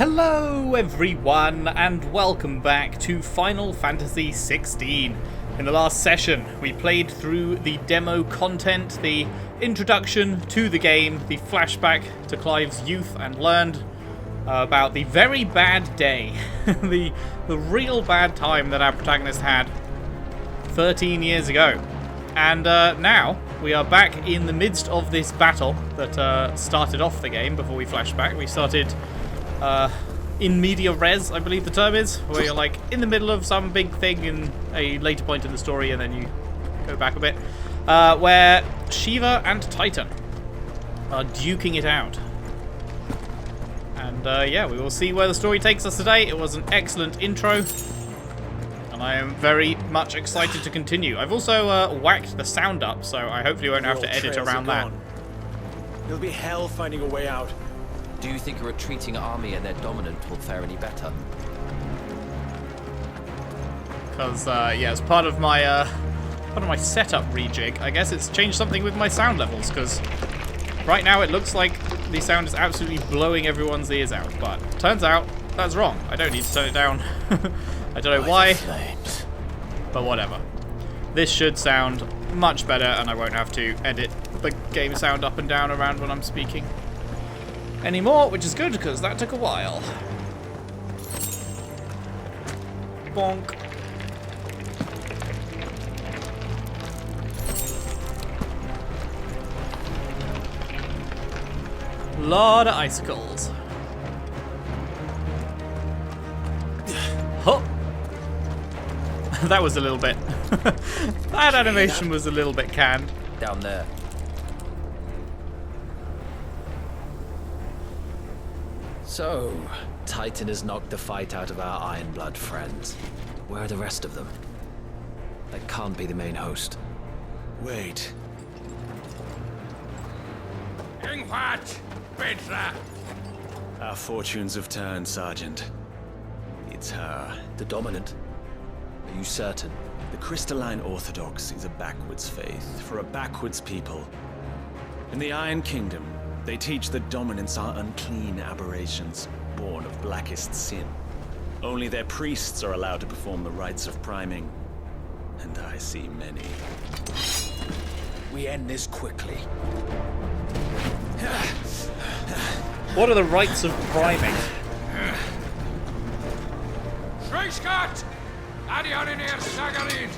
Hello everyone and welcome back to Final Fantasy XVI. In the last session we played through the demo content, the introduction to the game, the flashback to Clive's youth, and learned about the very bad day, the real bad time that our protagonist had 13 years ago. And now we are back in the midst of this battle that started off the game before we flash back. We started in media res, I believe the term is, where you're like in the middle of some big thing in a later point in the story and then you go back a bit, where Shiva and Titan are duking it out. And yeah, we will see where the story takes us today. It was an excellent intro, and I am very much excited to continue. I've also whacked the sound up, so I hopefully won't have to edit around that. It'll be hell finding a way out. Do you think a retreating army and their dominant will fare any better? Because yeah, as part of my setup rejig, I guess it's changed something with my sound levels. Because right now it looks like the sound is absolutely blowing everyone's ears out, but turns out that's wrong. I don't need to turn it down. I don't know why, but whatever. This should sound much better, and I won't have to edit the game sound up and down around when I'm speaking anymore, which is good because that took a while. Bonk. Lot of icicles. Huh. That was a little bit. That animation was a little bit canned. Down there. So, Titan has knocked the fight out of our Ironblood friends. Where are the rest of them? That can't be the main host. Wait. Our fortunes have turned, Sergeant. It's her. The dominant? Are you certain? The Crystalline Orthodox is a backwards faith for a backwards people. In the Iron Kingdom, they teach that dominants are unclean aberrations, born of blackest sin. Only their priests are allowed to perform the rites of priming, and I see many. We end this quickly. What are the rites of priming? Scott! Adion in here, Sagalid!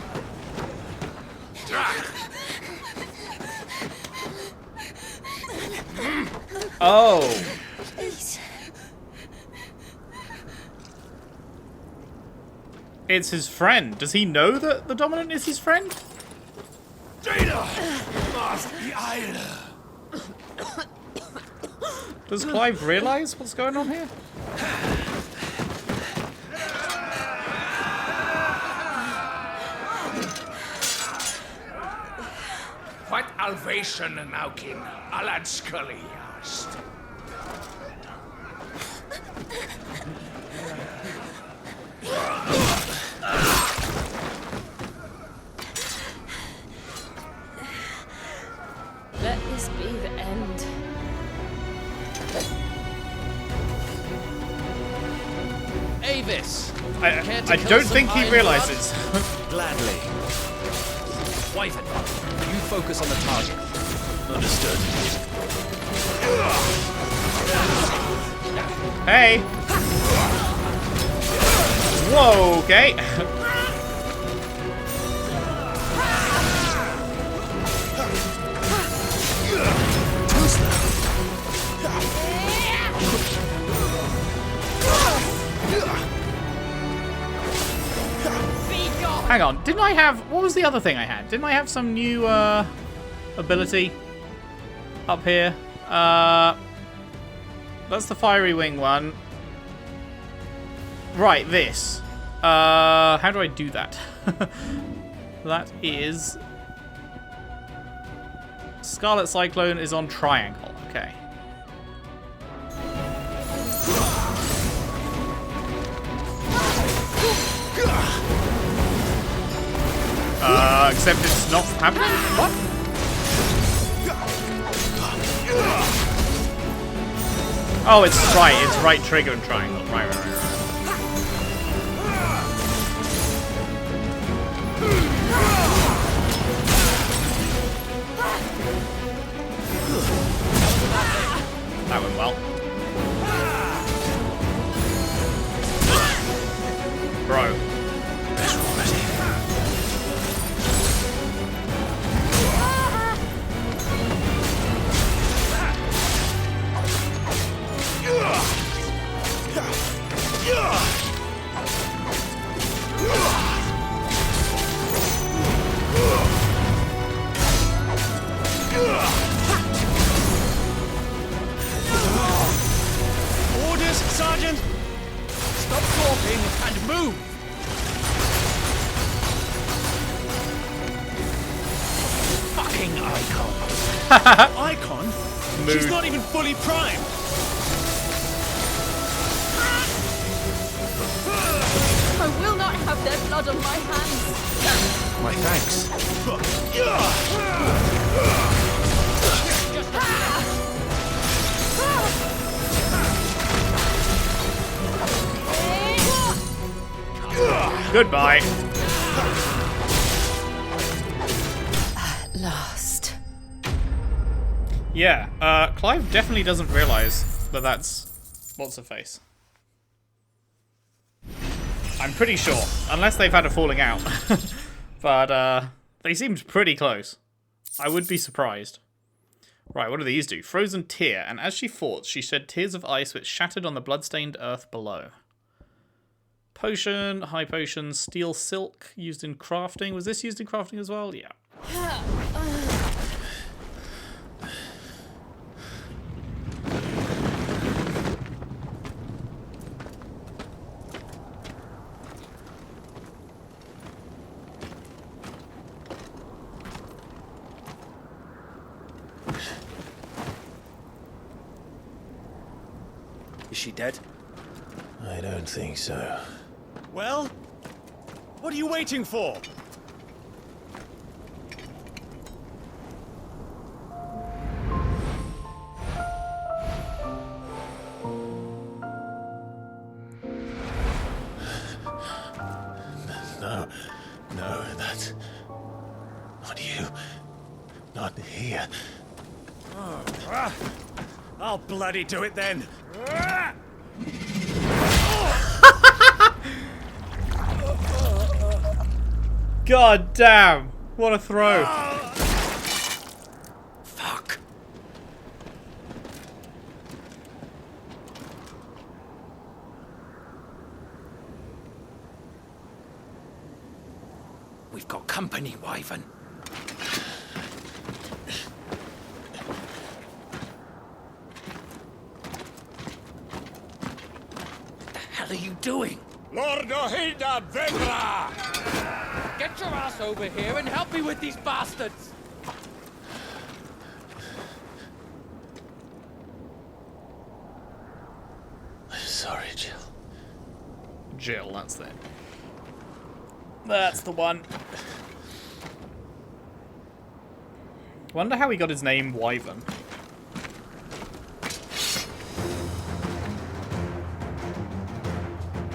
Oh. Please. It's his friend. Does he know that the dominant is his friend? Data! Must be idle. Does Clive realize what's going on here? What alvation naukin alad scully asked. Let this be the end. Avis! I don't think he realizes. Gladly. Wyvern, you focus on the target. Understood. Hey. Whoa, okay. Hang on, didn't I have... What was the other thing I had? Didn't I have some new ability up here? That's the Fiery Wing one. Right, this. How do I do that? That is... Scarlet Cyclone is on triangle. Okay. Except it's not happening? What? Oh, it's right. It's right trigger and triangle. Right. That went well. Bro. Orders, Sergeant! Stop talking and move! Fucking Eikon! Eikon? She's not even fully primed! I will not have their blood on my hands. My thanks. Goodbye. At last. Yeah, Clive definitely doesn't realise that that's what's-her-face. I'm pretty sure, unless they've had a falling out. But they seemed pretty close. I would be surprised. Right, what do these do? Frozen tear, and as she fought, she shed tears of ice which shattered on the bloodstained earth below. Potion, high potion, steel silk, used in crafting. Was this used in crafting as well? Yeah. Is she dead? I don't think so. Well? What are you waiting for? No, that's not you. Not here. I'll bloody do it then. God damn! What a throw! Fuck. We've got company, Wyvern. What the hell are you doing? Lord Ohida Vendra! Get your ass over here and help me with these bastards! I'm sorry, Jill. Jill, that's it. That's the one. Wonder how he got his name Wyvern.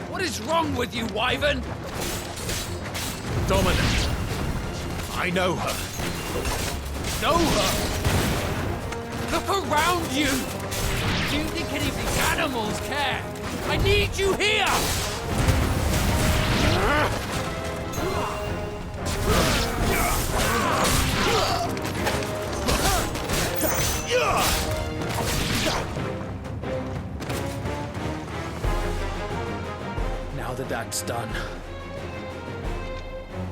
What is wrong with you, Wyvern? Dominant. I know her. Know her? Look around you! Do you think any of these animals care? I need you here! Now that that's done,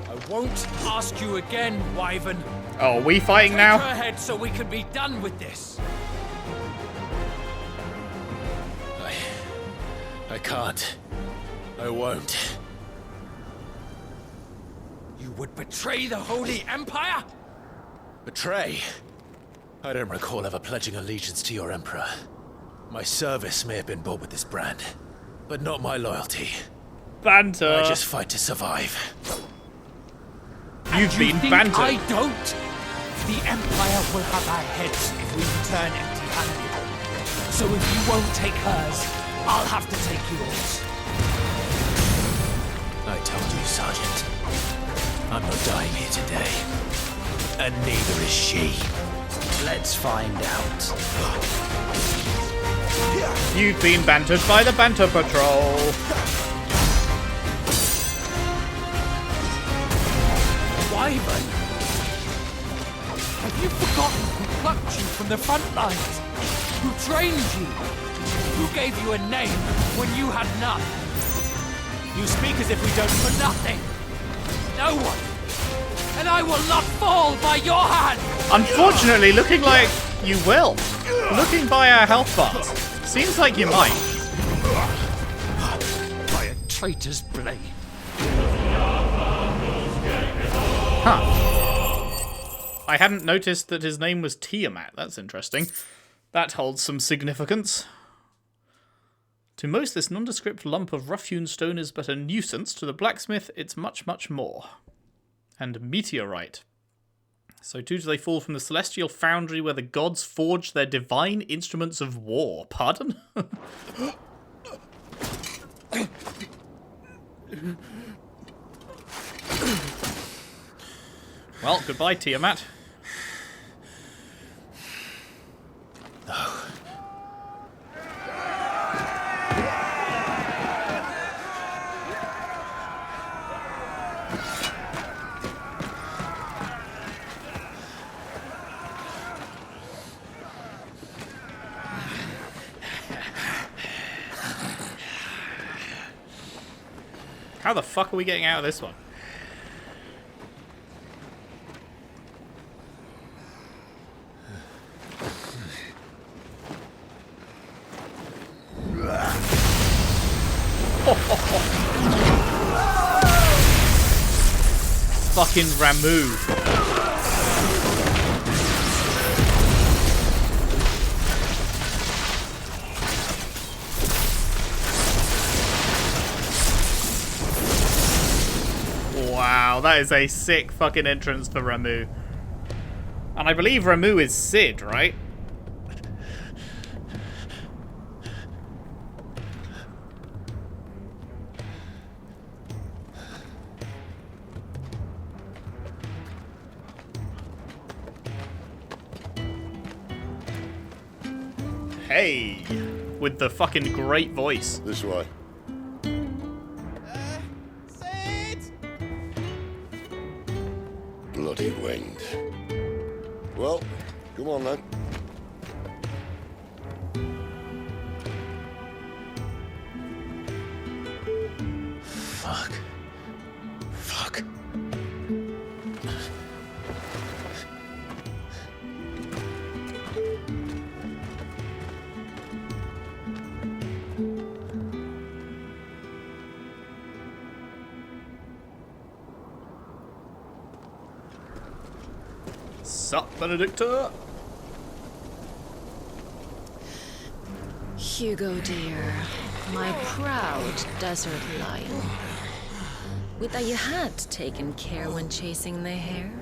I won't ask you again, Wyvern. Oh, are we fighting Take now? her head so we can be done with this. I can't. I won't. You would betray the Holy Empire? Betray? I don't recall ever pledging allegiance to your Emperor. My service may have been bought with this brand, but not my loyalty. Banter. I just fight to survive. You've You been think bantered. I don't? The Empire will have our heads if we return empty-handed. So if you won't take hers, I'll have to take yours. I told you, Sergeant. I'm not dying here today. And neither is she. Let's find out. You've been bantered by the Banter Patrol. Wyvern! Have you forgotten who plucked you from the front lines? Who trained you? Who gave you a name when you had none? You speak as if we don't for nothing. No one. And I will not fall by your hand. Unfortunately, looking like you will. Looking by our health bars, seems like you might. By a traitor's blade. Huh. I hadn't noticed that his name was Tiamat. That's interesting. That holds some significance. To most, this nondescript lump of rough-hewn stone is but a nuisance. To the blacksmith, it's much, much more. And meteorite. So too do they fall from the celestial foundry where the gods forged their divine instruments of war. Pardon? Well, goodbye, Tiamat. How the fuck are we getting out of this one? Fucking Ramu. Wow, that is a sick fucking entrance for Ramu. And I believe Ramu is Sid, right? Hey, with the fucking great voice. This way. Bloody wind. Well, come on then. Fuck. Fuck. Sup, Benedicta? Hugo, dear, my proud desert lion. Would that you had taken care when chasing the hare?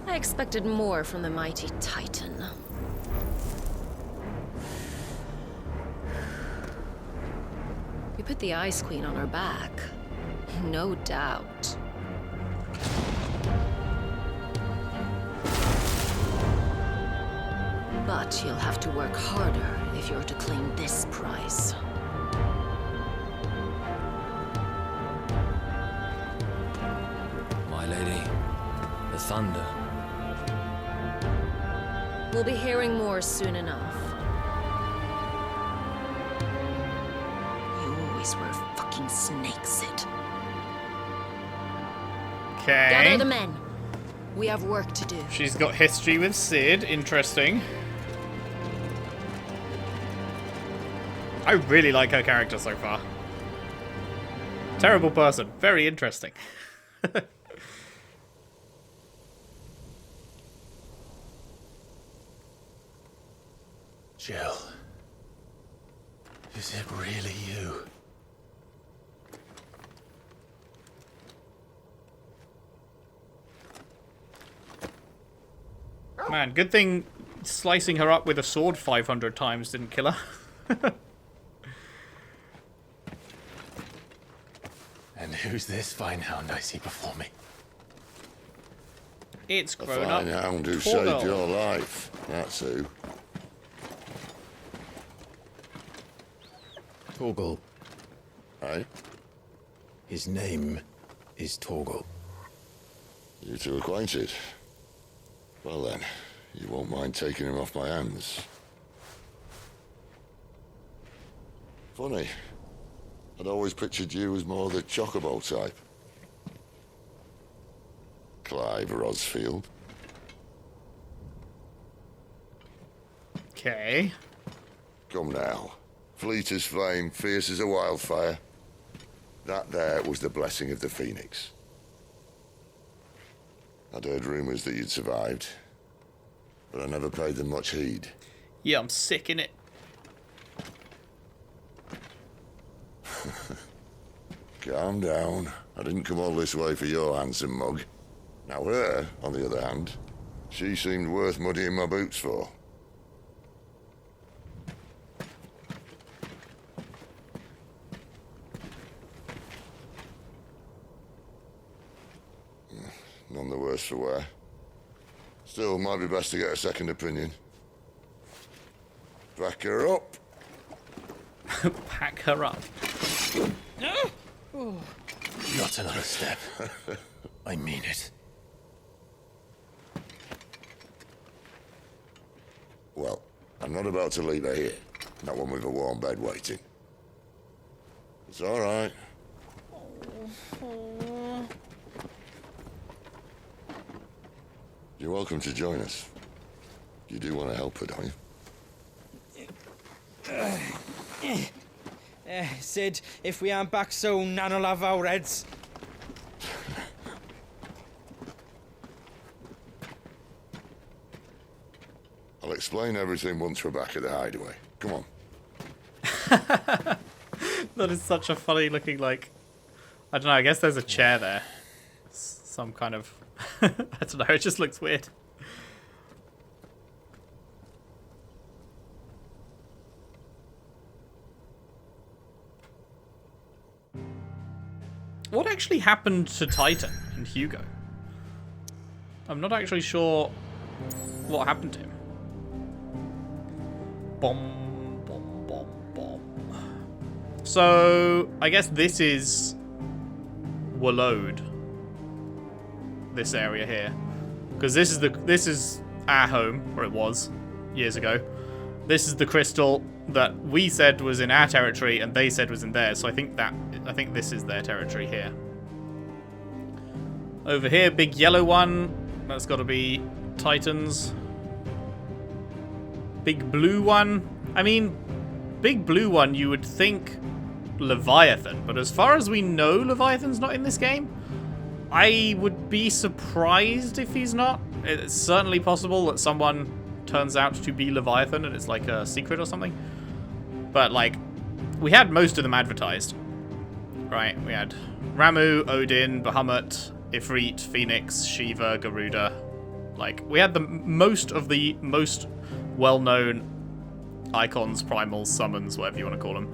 I expected more from the mighty Titan. We put the Ice Queen on her back, no doubt. But you'll have to work harder if you're to claim this prize. My lady, the thunder. We'll be hearing more soon enough. You always were a fucking snake, Sid. Okay. Gather the men. We have work to do. She's got history with Sid. Interesting. I really like her character so far. Terrible person. Very interesting. Jill. Is it really you? Man, good thing slicing her up with a sword 500 times didn't kill her. And who's this fine hound I see before me? It's A grown up. fine hound who Torgal. saved your life. That's who. Torgal. Eh? His name is Torgal. You two acquainted? Well then, you won't mind taking him off my hands. Funny. I'd always pictured you as more the Chocobo type. Clive Rosfield. Okay. Come now. Fleet as flame, fierce as a wildfire. That there was the blessing of the Phoenix. I'd heard rumours that you'd survived, but I never paid them much heed. Yeah, I'm sick innit? Calm down. I didn't come all this way for your handsome mug. Now her, on the other hand, she seemed worth muddying my boots for. None the worse for wear. Still, might be best to get a second opinion. Back her up. Pack her up. Not another step. I mean it. Well, I'm not about to leave her here. Not one with a warm bed waiting. It's all right. You're welcome to join us. You do want to help her, don't you? Sid, if we aren't back soon, Nan'll have our heads. I'll explain everything once we're back at the Hideaway. Come on. That is such a funny looking, like... I don't know, I guess there's a chair there. Some kind of... I don't know, it just looks weird. What actually happened to Titan and Hugo? I'm not actually sure what happened to him. Bomb, bomb, bomb, bomb. So, I guess this is Wallowed. This area here. Because this is our home, or it was, years ago. This is the crystal that we said was in our territory and they said was in theirs, so I think this is their territory here. Over here, big yellow one. That's got to be Titans. Big blue one. I mean, big blue one, you would think Leviathan, but as far as we know, Leviathan's not in this game. I would be surprised if he's not. It's certainly possible that someone turns out to be Leviathan and it's like a secret or something. But, like, we had most of them advertised. Right, we had Ramu, Odin, Bahamut, Ifrit, Phoenix, Shiva, Garuda. Like, we had most of the most well-known icons, primals, summons, whatever you want to call them,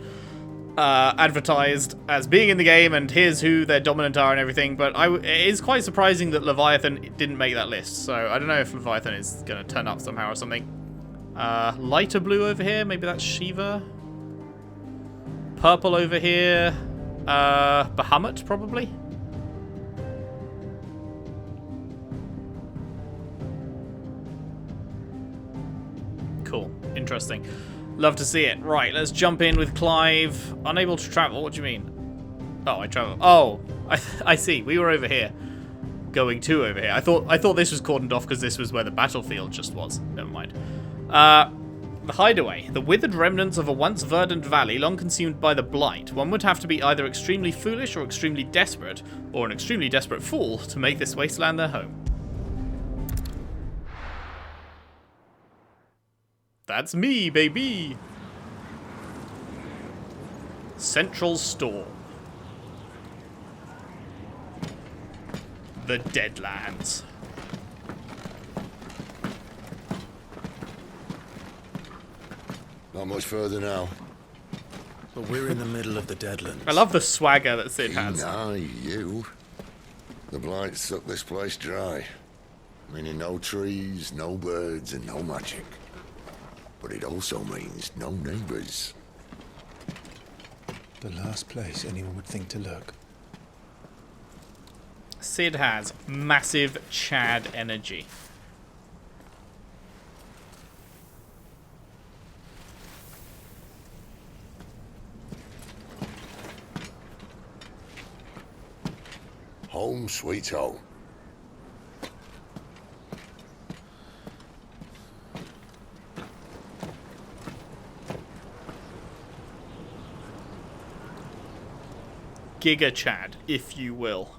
advertised as being in the game, and here's who their dominant are and everything. But it is quite surprising that Leviathan didn't make that list. So I don't know if Leviathan is going to turn up somehow or something. Lighter blue over here, maybe that's Shiva. Purple over here, Bahamut probably. Cool, interesting. Love to see it. Right, let's jump in with Clive. Unable to travel, what do you mean? Oh, I travel. Oh, I see. We were over here. Going to over here. I thought this was cordoned off because this was where the battlefield just was. Never mind. The Hideaway. The withered remnants of a once verdant valley long consumed by the Blight. One would have to be either extremely foolish or extremely desperate, or an extremely desperate fool, to make this wasteland their home. That's me, baby! Central Storm. The Deadlands. Not much further now. But we're in the middle of the Deadlands. I love the swagger that Sid has. Nah, you. The Blight sucked this place dry. Meaning no trees, no birds, and no magic. But it also means no neighbors. The last place anyone would think to look. Sid has massive Chad energy. Home sweet home. Giga Chad, if you will.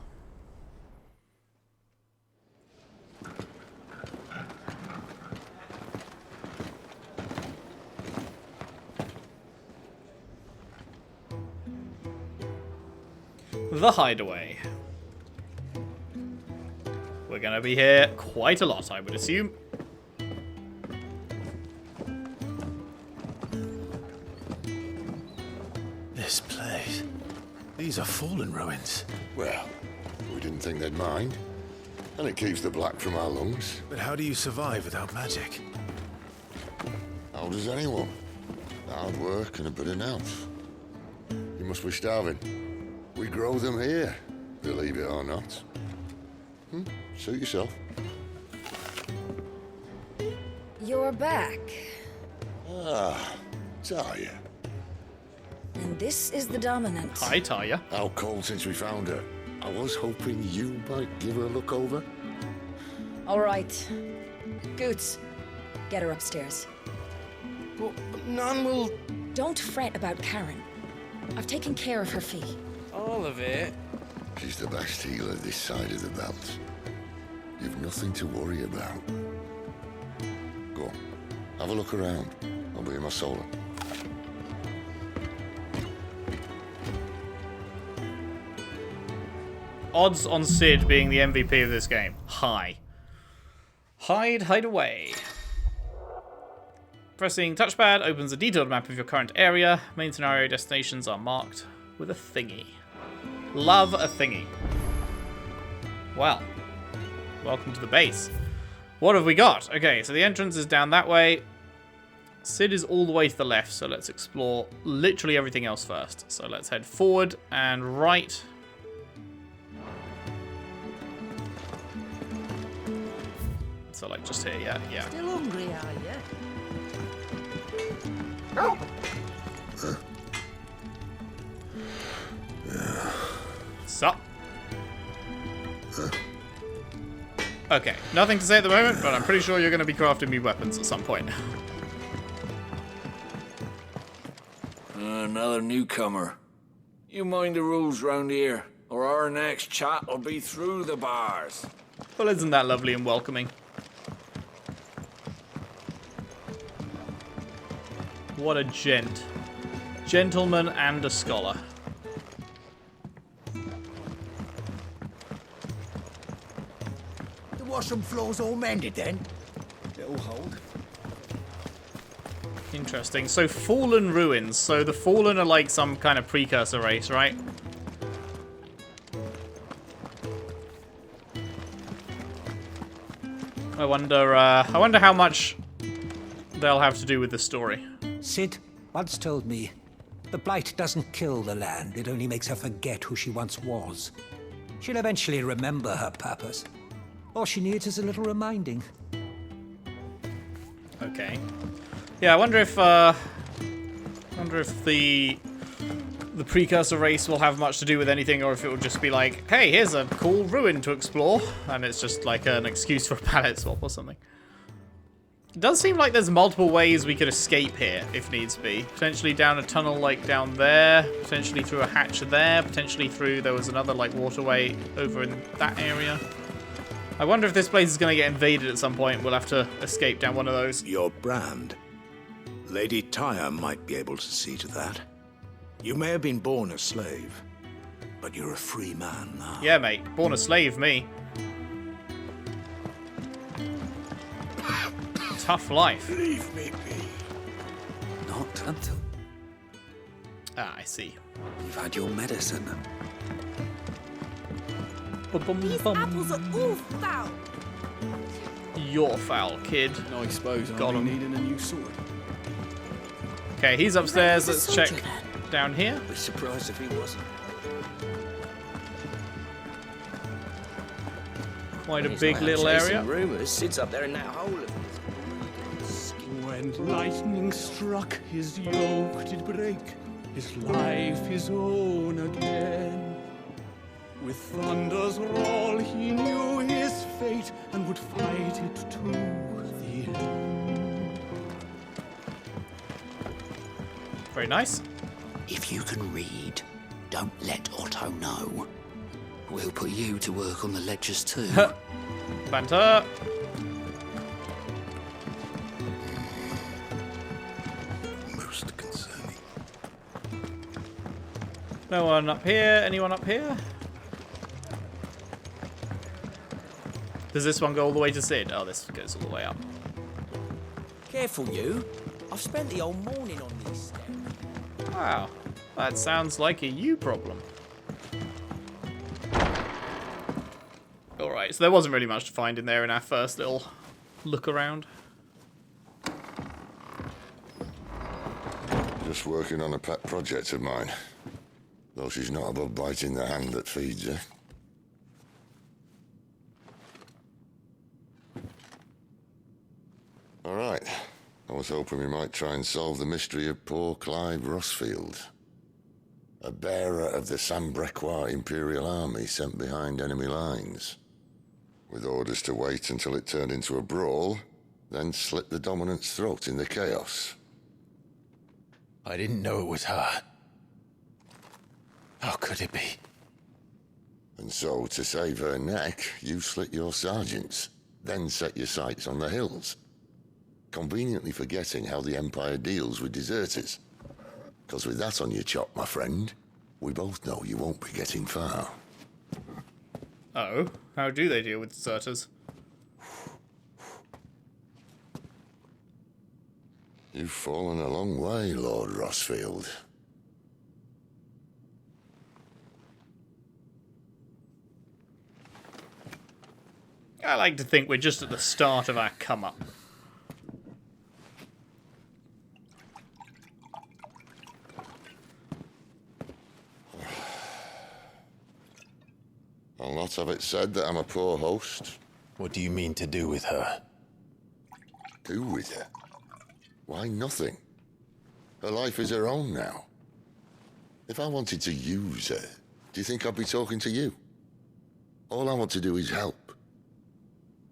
The Hideaway. We're gonna be here quite a lot, I would assume. This place. These are fallen ruins. Well, we didn't think they'd mind. And it keeps the black from our lungs. But how do you survive without magic? How does anyone? Hard work and a bit of nous. You must be starving. We grow them here, believe it or not. Suit yourself. You're back. Ah, Taya. And this is the Dominant. Hi, Taya. How cold since we found her. I was hoping you might give her a look over. All right. Goots, get her upstairs. Well, none will... Don't fret about Karen. I've taken care of her fee. All of it? She's the best healer this side of the belt. You've nothing to worry about. Go on, have a look around. I'll be in my solar. Odds on Sid being the MVP of this game. High. Hide away. Pressing touchpad opens a detailed map of your current area. Main scenario destinations are marked with a thingy. Love a thingy. Well, welcome to the base. What have we got? Okay, so the entrance is down that way. Sid is all the way to the left, so let's explore literally everything else first. So let's head forward and right. So like just here, yeah. Still hungry, are you? Sup? Okay, nothing to say at the moment, but I'm pretty sure you're going to be crafting me weapons at some point. Another newcomer. You mind the rules round here, or our next chat will be through the bars. Well, isn't that lovely and welcoming? What a gent. Gentleman and a scholar. The washroom floor's all mended then? It'll hold. Interesting. So, Fallen Ruins. So, the Fallen are like some kind of precursor race, right? I wonder how much they'll have to do with the story. Sid once told me, the Blight doesn't kill the land, it only makes her forget who she once was. She'll eventually remember her purpose. All she needs is a little reminding. Okay. Yeah, I wonder if the precursor race will have much to do with anything, or if it will just be like, hey, here's a cool ruin to explore, and it's just like an excuse for a palette swap or something. It does seem like there's multiple ways we could escape here, if needs be. Potentially down a tunnel like down there, potentially through a hatch there, potentially through, there was another like waterway over in that area. I wonder if this place is going to get invaded at some point. We'll have to escape down one of those. Your brand. Lady Tyre might be able to see to that. You may have been born a slave, but you're a free man now. Yeah, mate. Born a slave, me. Tough life. Leave me be. Not until Ah, I see. you've had your medicine. These apples are all foul. You're foul, kid. I suppose Got him. needing a new sword. Okay, he's upstairs. He's a Let's check soldier, down here. Be surprised if he wasn't. Quite a big little area. Rumors sits up there in that hole of his. When lightning struck, his yoke did break, his life his own again. With thunder's roll, he knew his fate and would fight it to the end. Very nice. If you can read, don't let Otto know. We'll put you to work on the ledgers too. Fanta. Most concerning. No one up here. Anyone up here? Does this one go all the way to Sid? Oh, this goes all the way up. Careful, you. I've spent the whole morning on these steps. Wow. That sounds like a you problem. Alright, so there wasn't really much to find in there in our first little look around. Just working on a pet project of mine. Though she's not above biting the hand that feeds her. Alright. I was hoping we might try and solve the mystery of poor Clive Rosfield. A bearer of the Sambrequois Imperial Army sent behind enemy lines. With orders to wait until it turned into a brawl, then slit the dominant's throat in the chaos. I didn't know it was her. How could it be? And so, to save her neck, you slit your sergeants, then set your sights on the hills. Conveniently forgetting how the Empire deals with deserters. Because with that on your chop, my friend, we both know you won't be getting far. Oh, how do they deal with deserters? You've fallen a long way, Lord Rosfield. I like to think we're just at the start of our come-up. I'll not have it said that I'm a poor host. What do you mean to do with her? Do with her? Why, nothing. Her life is her own now. If I wanted to use her, do you think I'd be talking to you? All I want to do is help.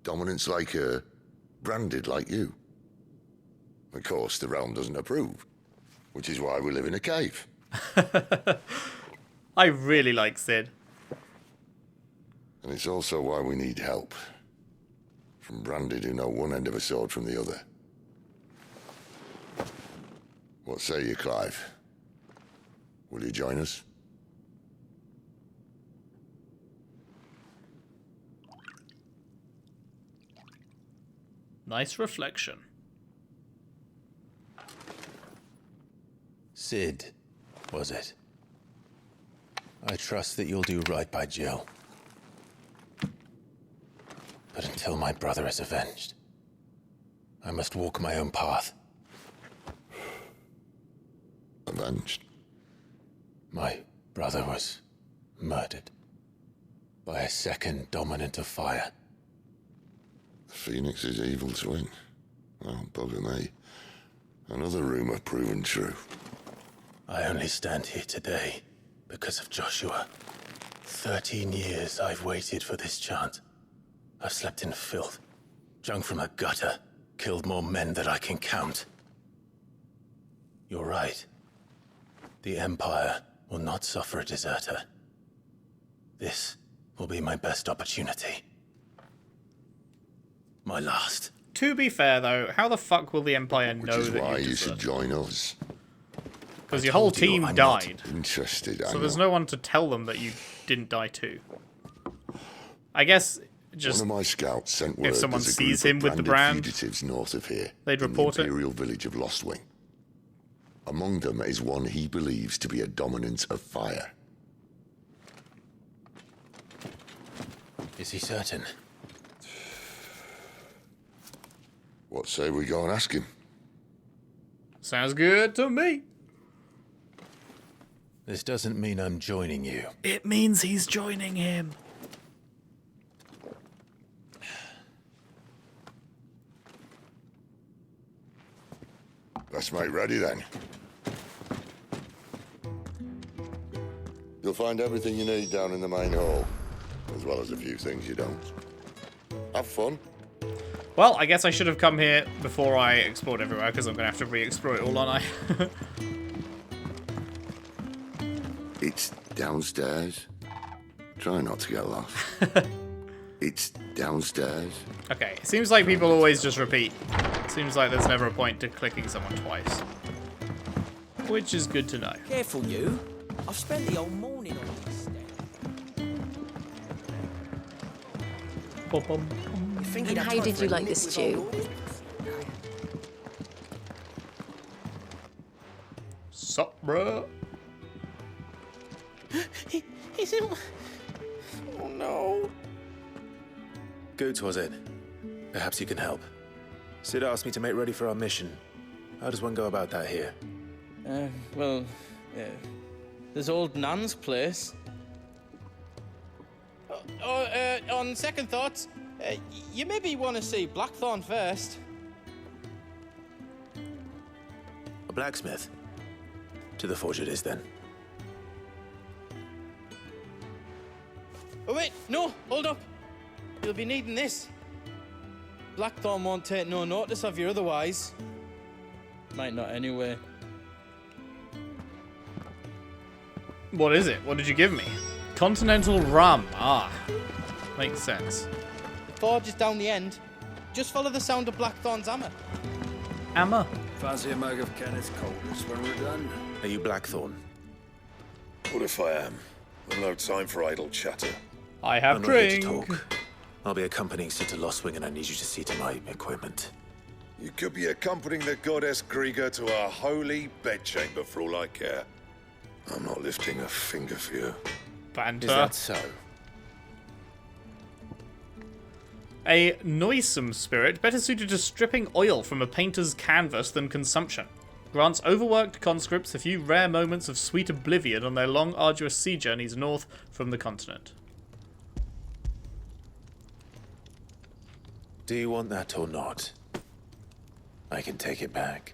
Dominants like her, branded like you. Of course, the realm doesn't approve, which is why we live in a cave. I really like Sid. And it's also why we need help. From branded who know one end of a sword from the other. What say you, Clive? Will you join us? Nice reflection. Sid, was it? I trust that you'll do right by Jill. But until my brother is avenged, I must walk my own path. Avenged? My brother was murdered by a second dominant of fire. The Phoenix's evil twin. Oh, bugger me. Another rumor proven true. I only stand here today because of Joshua. 13 years I've waited for this chance. I've slept in filth, drunk from a gutter, killed more men than I can count. You're right. The Empire will not suffer a deserter. This will be my best opportunity. My last. To be fair, though, how the fuck will the Empire know Which is that why you you should join us. Because your whole team died. Interested, So there's no one to tell them that you didn't die too. I guess just one of my scouts sent word if someone there's a sees group him of with the branded brand, fugitives north of here, they'd in report the it. Imperial village of Lostwing. Among them is one he believes to be a dominant of fire. Is he certain? What say we go and ask him? Sounds good to me. This doesn't mean I'm joining you. It means he's joining him. Let's make ready then. You'll find everything you need down in the main hall, as well as a few things you don't. Have fun. Well, I guess I should have come here before I explored everywhere, because I'm going to have to re-explore it all, aren't I? It's downstairs. Try not to get lost. It's downstairs. Okay, it seems like people always just repeat. Seems like there's never a point to clicking someone twice. Which is good to know. Careful, you. I've spent the whole morning on this step. And how did you like the stew? Sup, bruh? He's in... Oh no. Goots was it? Perhaps you can help. Sid asked me to make ready for our mission. How does one go about that here? Well, there's old Nan's place. On second thoughts, you maybe want to see Blackthorn first. A blacksmith? To the forge it is then. Oh wait, no, hold up. You'll be needing this. Blackthorn won't take no notice of you otherwise. Might not anyway. What is it? What did you give me? Continental rum. Ah, makes sense. The forge is down the end. Just follow the sound of Blackthorn's hammer. Hammer? Fancy a mug of Kenneth Coldest when we're done? Are you Blackthorn? What if I am? I've no time for idle chatter. I have I'm not here to drink. talk. I'll be accompanying Sid to Lostwing, and I need you to see to my equipment. You could be accompanying the goddess Grieger to our holy bedchamber for all I care. I'm not lifting a finger for you. Banter. Is that so? A noisome spirit, better suited to stripping oil from a painter's canvas than consumption. Grants overworked conscripts a few rare moments of sweet oblivion on their long, arduous sea journeys north from the continent. Do you want that or not? I can take it back.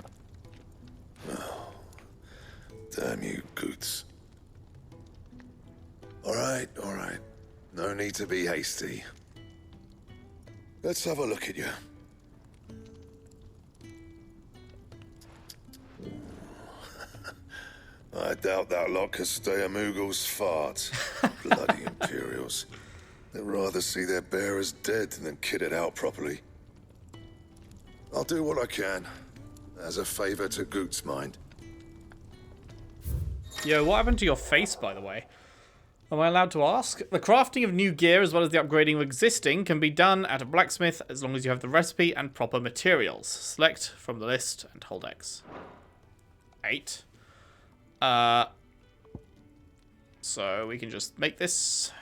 Oh, damn you, Goots. All right. No need to be hasty. Let's have a look at you. I doubt that lot could stay a Moogle's fart. Bloody Imperials. They'd rather see their bearers dead than kit it out properly. I'll do what I can, as a favor to Goot's mind. Yo, what happened to your face, by the way? Am I allowed to ask? The crafting of new gear as well as the upgrading of existing can be done at a blacksmith as long as you have the recipe and proper materials. Select from the list and hold X. 8. So we can just make this.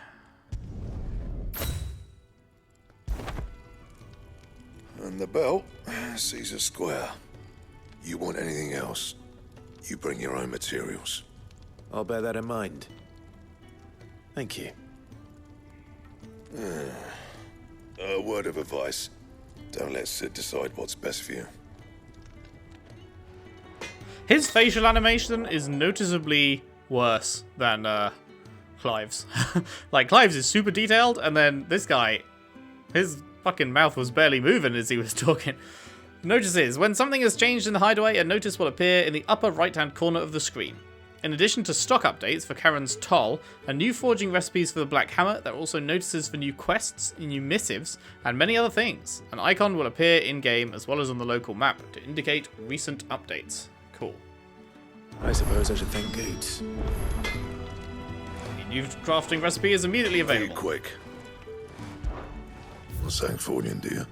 And the belt sees a square. You want anything else, you bring your own materials. I'll bear that in mind. Thank you. A word of advice. Don't let Sid decide what's best for you. His facial animation is noticeably worse than Clive's. Like, Clive's is super detailed, and then this guy, his fucking mouth was barely moving as he was talking. Notices. When something has changed in the Hideaway, a notice will appear in the upper right-hand corner of the screen. In addition to stock updates for Karen's Toll and new forging recipes for the Black Hammer, there are also notices for new quests, new missives, and many other things. An icon will appear in-game as well as on the local map to indicate recent updates. Cool. I suppose I should thank Goots. A new crafting recipe is immediately available. Be quick. What's that for you, dear?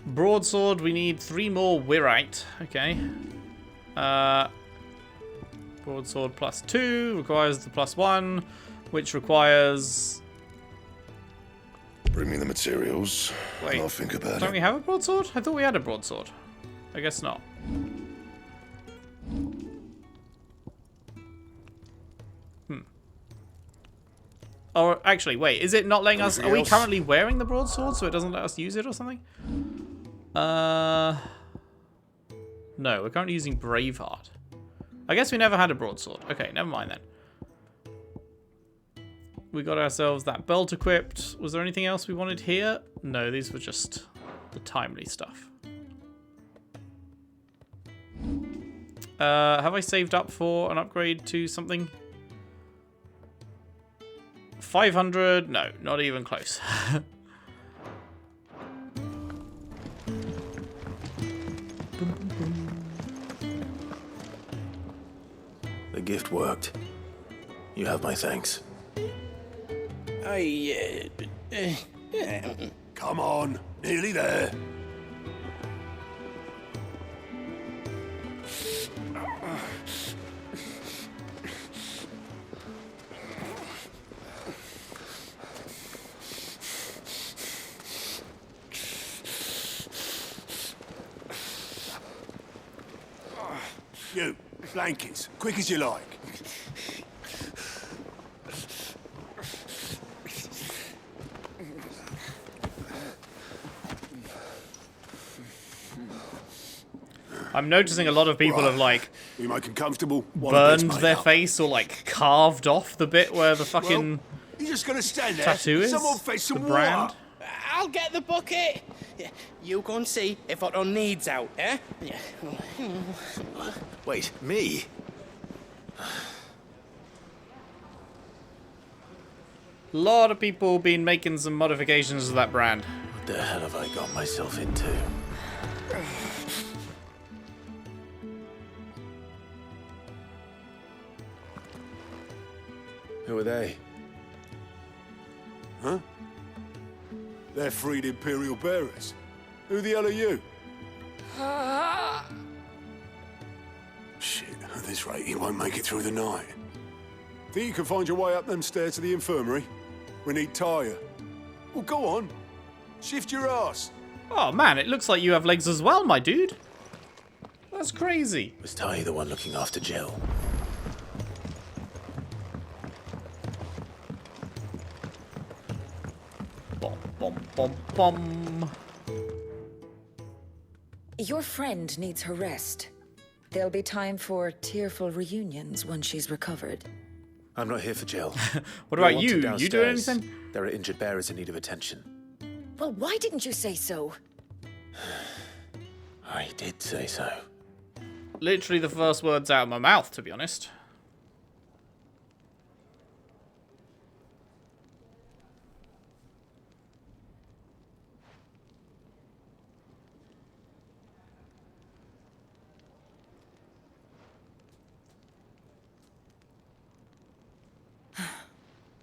Broadsword, we need 3 more Wirite. Okay. Broadsword +2 requires the +1, which requires... Bring me the materials. Wait, and I'll think about don't it. we have a broadsword? I thought we had a broadsword. I guess not. Or actually, wait, is it not letting us... Are we currently wearing the broadsword so it doesn't let us use it or something? No, we're currently using Braveheart. I guess we never had a broadsword. Okay, never mind then. We got ourselves that belt equipped. Was there anything else we wanted here? No, these were just the timely stuff. Have I saved up for an upgrade to something? 500? No, not even close. The gift worked. You have my thanks. Come on, nearly there. You, blankets, quick as you like. I'm noticing a lot of people have like we make them comfortable. burned their face or like carved off the bit where the fucking you're just gonna stand there. tattoo is. Someone fetch some the brand. water. I'll get the bucket. You go and see if Otto needs out, eh? Wait, me? A lot of people been making some modifications to that brand. What the hell have I got myself into? Who are they? Huh? They're freed Imperial bearers. Who the hell are you? Shit, at this rate, he won't make it through the night. Think you can find your way up them stairs to the infirmary? We need Tyre. Well, go on. Shift your ass. Oh man, it looks like you have legs as well, my dude. That's crazy. Was Ty the one looking after Jill? Bom, bom, bom, bom. Your friend needs her rest. There'll be time for tearful reunions once she's recovered. I'm not here for Jill. What about you? You doing anything? There are injured bearers in need of attention. Well, why didn't you say so? I did say so. Literally the first words out of my mouth, to be honest.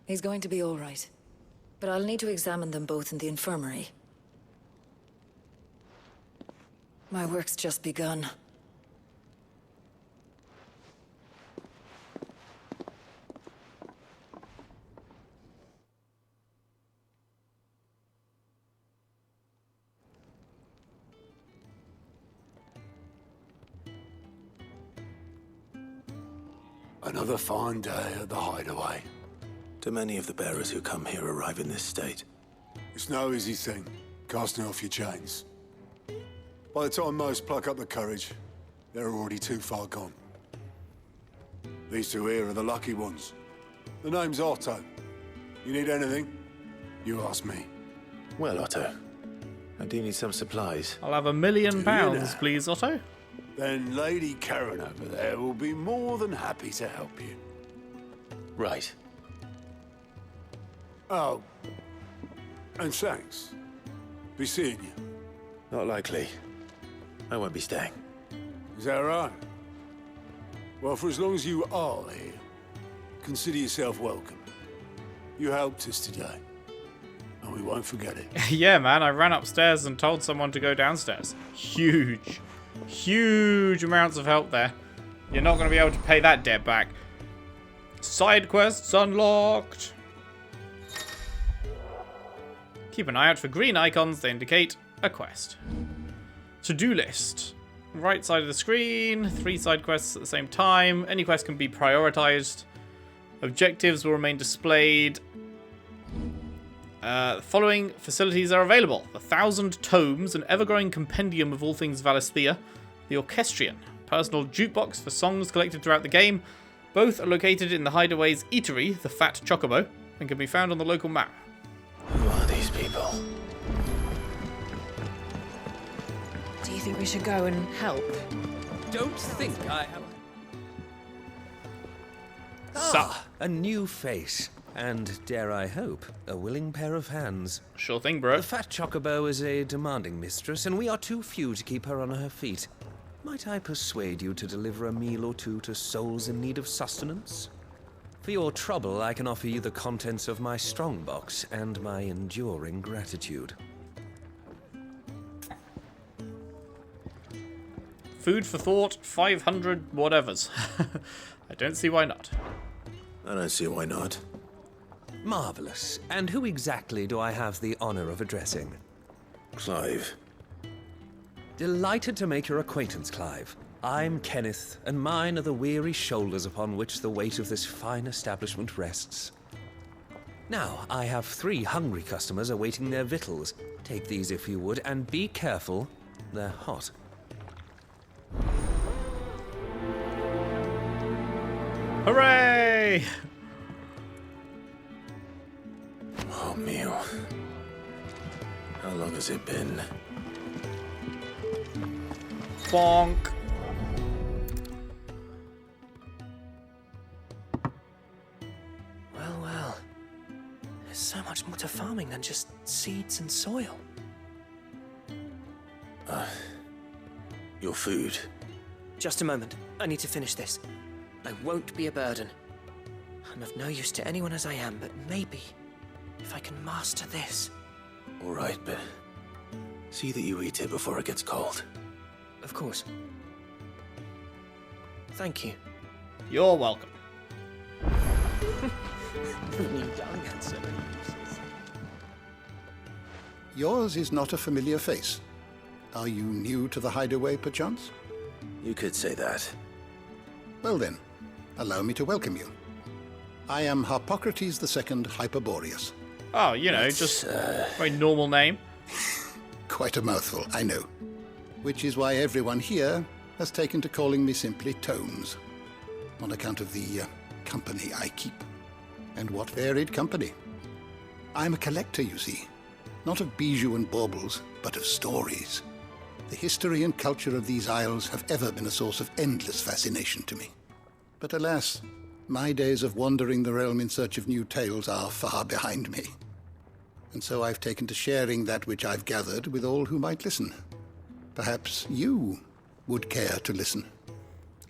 He's going to be all right. But I'll need to examine them both in the infirmary. My work's just begun. Another fine day at the Hideaway. Do many of the bearers who come here arrive in this state? It's no easy thing, casting off your chains. By the time most pluck up the courage, they're already too far gone. These two here are the lucky ones. The name's Otto. You need anything? You ask me. Well, Otto, I do need some supplies. I'll have £1 million, please, Otto. Then Lady Karen over there will be more than happy to help you. Right. Oh, and thanks. Be seeing you. Not likely. I won't be staying. Is that right? Well, for as long as you are here, consider yourself welcome. You helped us today, and we won't forget it. Yeah, man, I ran upstairs and told someone to go downstairs. Huge amounts of help there. You're not going to be able to pay that debt back. Side quests unlocked. Keep an eye out for green icons. They indicate a quest. To-do list. Right side of the screen. 3 side quests at the same time. Any quest can be prioritized. Objectives will remain displayed. The following facilities are available. The 1,000 Tomes, an ever-growing compendium of all things Valisthea. The Orchestrion, personal jukebox for songs collected throughout the game. Both are located in the Hideaway's eatery, the Fat Chocobo, and can be found on the local map. Who are these people? Do you think we should go and help? Don't think I have... A new face. And, dare I hope, a willing pair of hands. Sure thing, bro. The Fat Chocobo is a demanding mistress, and we are too few to keep her on her feet. Might I persuade you to deliver a meal or two to souls in need of sustenance? For your trouble, I can offer you the contents of my strongbox and my enduring gratitude. Food for thought, 500 whatevers. I don't see why not. I don't see why not. Marvelous. And who exactly do I have the honor of addressing? Clive. Delighted to make your acquaintance, Clive. I'm Kenneth, and mine are the weary shoulders upon which the weight of this fine establishment rests. Now, I have 3 hungry customers awaiting their victuals. Take these if you would, and be careful, they're hot. Hooray! Oh, meal. How long has it been? Bonk. Well. There's so much more to farming than just seeds and soil. Your food. Just a moment. I need to finish this. I won't be a burden. I'm of no use to anyone as I am, but maybe if I can master this. All right, but see that you eat it before it gets cold. Of course. Thank you. You're welcome. Yours is not a familiar face. Are you new to the Hideaway, perchance? You could say that. Well then, allow me to welcome you. I am Harpocrates II Hyperboreus. Oh, you know, just very normal name. Quite a mouthful, I know. Which is why everyone here has taken to calling me simply Tomes, on account of the company I keep. And what varied company. I'm a collector, you see. Not of bijou and baubles, but of stories. The history and culture of these isles have ever been a source of endless fascination to me. But alas, my days of wandering the realm in search of new tales are far behind me. And so I've taken to sharing that which I've gathered with all who might listen. Perhaps you would care to listen.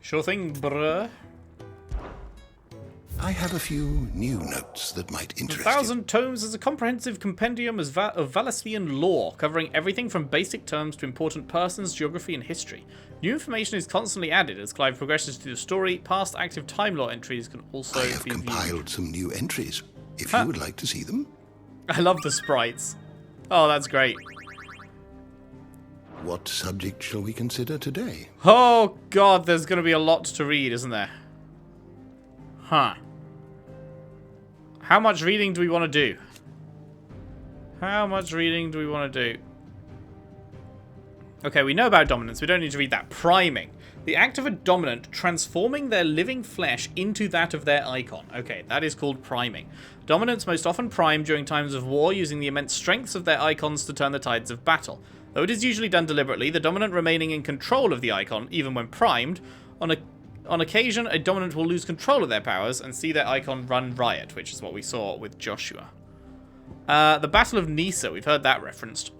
Sure thing, bruh. I have a few new notes that might interest you. 1,000 Tomes is a comprehensive compendium of Valisthean lore, covering everything from basic terms to important persons, geography, and history. New information is constantly added as Clive progresses through the story. Past active time lore entries can also I have be compiled viewed. some new entries, if you would like to see them. I love the sprites. Oh, that's great. What subject shall we consider today? Oh, God, there's going to be a lot to read, isn't there? Huh. How much reading do we want to do? How much reading do we want to do? Okay, we know about dominance. We don't need to read that. Priming. The act of a dominant transforming their living flesh into that of their icon. Okay, that is called priming. Dominants most often prime during times of war, using the immense strengths of their icons to turn the tides of battle. Though it is usually done deliberately, the dominant remaining in control of the icon, even when primed, on occasion, a dominant will lose control of their powers and see their icon run riot, which is what we saw with Joshua. The Battle of Nisa, we've heard that referenced.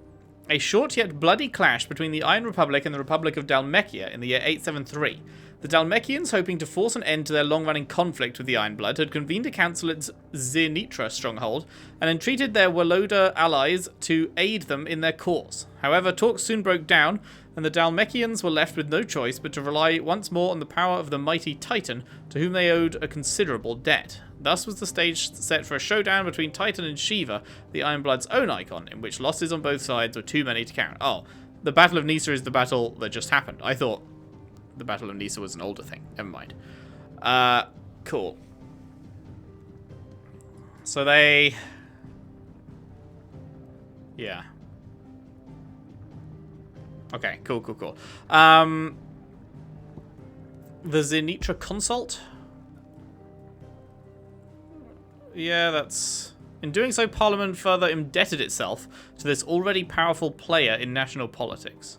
A short yet bloody clash between the Iron Republic and the Republic of Dhalmekia in the year 873. The Dhalmekians, hoping to force an end to their long-running conflict with the Ironblood, had convened a council at Zirnitra stronghold and entreated their Waloda allies to aid them in their cause. However, talks soon broke down and the Dalmekians were left with no choice but to rely once more on the power of the mighty Titan, to whom they owed a considerable debt. Thus was the stage set for a showdown between Titan and Shiva, the Ironblood's own Eikon, in which losses on both sides were too many to count. Oh, the Battle of Nysa is the battle that just happened. I thought the Battle of Nysa was an older thing. Never mind. Cool. So they... Yeah. Okay, cool. The Zenitra Consult? Yeah, that's... In doing so, Parliament further indebted itself to this already powerful player in national politics.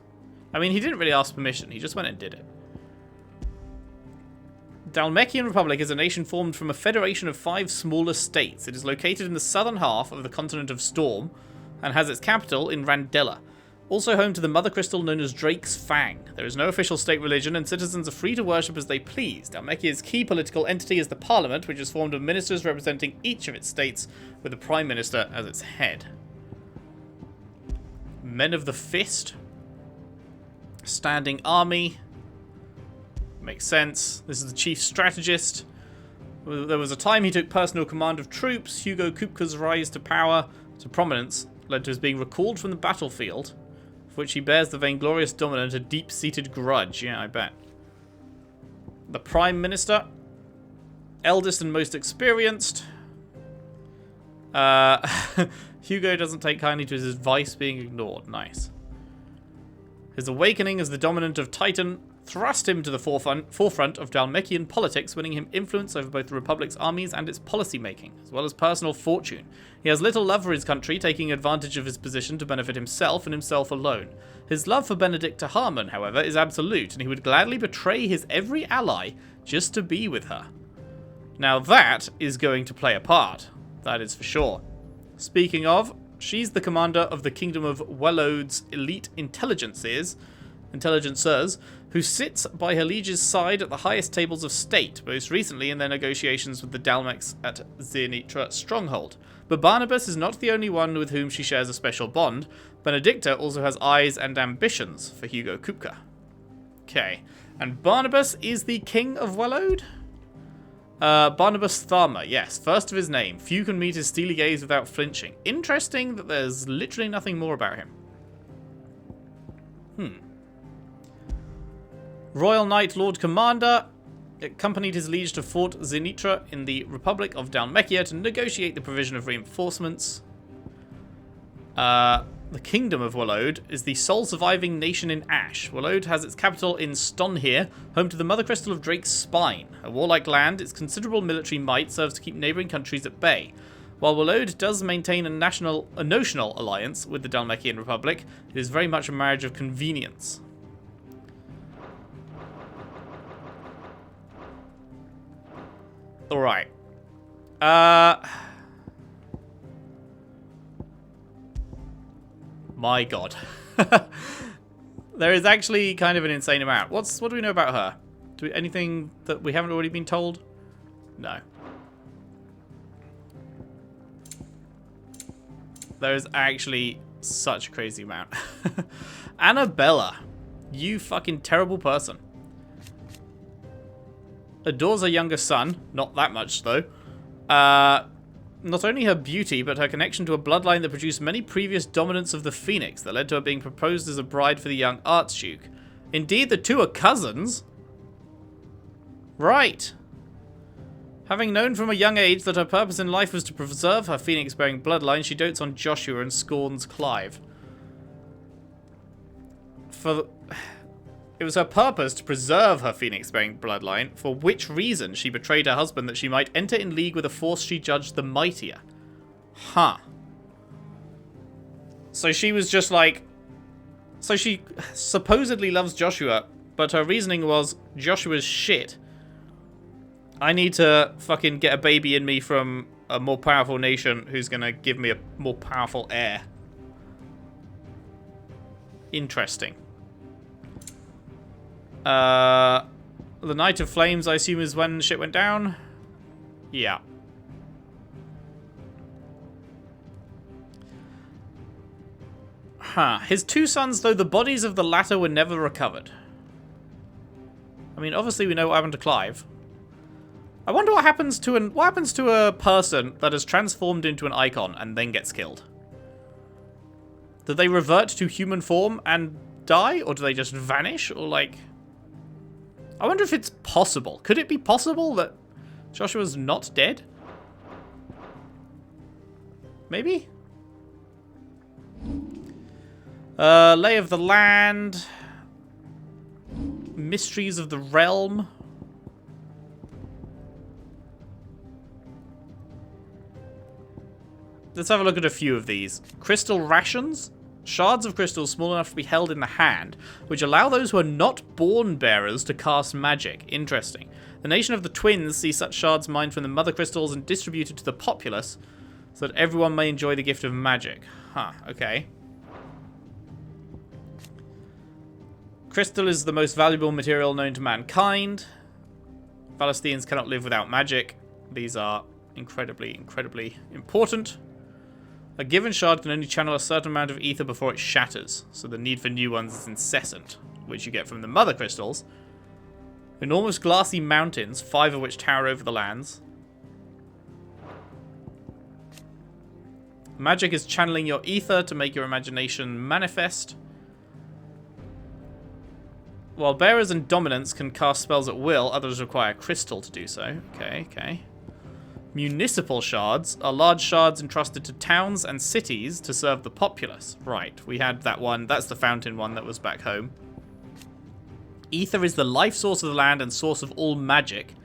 I mean, he didn't really ask permission, he just went and did it. Dalmekian Republic is a nation formed from a federation of 5 smaller states. It is located in the southern half of the continent of Storm, and has its capital in Randella. Also home to the mother crystal known as Drake's Fang. There is no official state religion, and citizens are free to worship as they please. Dalmekia's key political entity is the Parliament, which is formed of ministers representing each of its states, with the Prime Minister as its head. Men of the Fist. Standing Army. Makes sense. This is the chief strategist. There was a time he took personal command of troops. Hugo Kupka's rise to power, to prominence, led to his being recalled from the battlefield, for which he bears the vainglorious dominant a deep-seated grudge. Yeah, I bet. The Prime Minister. Eldest and most experienced. Hugo doesn't take kindly to his advice being ignored. Nice. His awakening as the dominant of Titan thrust him to the forefront of Dalmekian politics, winning him influence over both the Republic's armies and its policy-making, as well as personal fortune. He has little love for his country, taking advantage of his position to benefit himself and himself alone. His love for Benedicta Harmon, however, is absolute, and he would gladly betray his every ally just to be with her. Now that is going to play a part, that is for sure. Speaking of, she's the commander of the Kingdom of Wellod's elite intelligencers, who sits by her liege's side at the highest tables of state, most recently in their negotiations with the Dalmecs at Zenitra Stronghold. But Barnabas is not the only one with whom she shares a special bond. Benedicta also has eyes and ambitions for Hugo Kupka. Okay, and Barnabas is the King of Wellod? Barnabas Tharma, yes, first of his name. Few can meet his steely gaze without flinching. Interesting that there's literally nothing more about him. Royal Knight Lord Commander accompanied his liege to Fort Zenitra in the Republic of Dalmekia to negotiate the provision of reinforcements. The Kingdom of Wellod is the sole surviving nation in Ash. Wellod has its capital in Stonhir, home to the mother crystal of Drake's Spine. A warlike land, its considerable military might serves to keep neighbouring countries at bay. While Wellod does maintain a notional alliance with the Dalmekian Republic, it is very much a marriage of convenience. Alright. My god. There is actually kind of an insane amount. What do we know about her? Anything that we haven't already been told? No. There is actually such a crazy amount. Annabella. You fucking terrible person. Adores her younger son. Not that much, though. Not only her beauty, but her connection to a bloodline that produced many previous dominants of the Phoenix that led to her being proposed as a bride for the young Archduke. Indeed, the two are cousins. Right. Having known from a young age that her purpose in life was to preserve her Phoenix-bearing bloodline, she dotes on Joshua and scorns Clive. It was her purpose to preserve her Phoenix-bearing bloodline, for which reason she betrayed her husband that she might enter in league with a force she judged the mightier. Huh. So she was just like... So she supposedly loves Joshua, but her reasoning was, Joshua's shit. I need to fucking get a baby in me from a more powerful nation who's gonna give me a more powerful heir. Interesting. The Night of Flames, I assume, is when shit went down? Yeah. Huh. His two sons, though the bodies of the latter were never recovered. I mean, obviously we know what happened to Clive. I wonder what happens to a person that has transformed into an Eikon and then gets killed. Do they revert to human form and die, or do they just vanish, or like... I wonder if it's possible. Could it be possible that Joshua's not dead? Maybe? Lay of the land. Mysteries of the realm. Let's have a look at a few of these. Crystal rations. Shards of crystal small enough to be held in the hand, which allow those who are not born bearers to cast magic. Interesting. The nation of the twins see such shards mined from the mother crystals and distributed to the populace so that everyone may enjoy the gift of magic. Huh, okay. Crystal is the most valuable material known to mankind. Valistheans cannot live without magic. These are incredibly, incredibly important. A given shard can only channel a certain amount of ether before it shatters, so the need for new ones is incessant, which you get from the mother crystals. Enormous glassy mountains, 5 of which tower over the lands. Magic is channeling your ether to make your imagination manifest. While bearers and dominants can cast spells at will, others require crystal to do so. Okay, okay. Municipal shards are large shards entrusted to towns and cities to serve the populace. Right, we had that one. That's the fountain one that was back home. Ether is the life source of the land and source of all magic.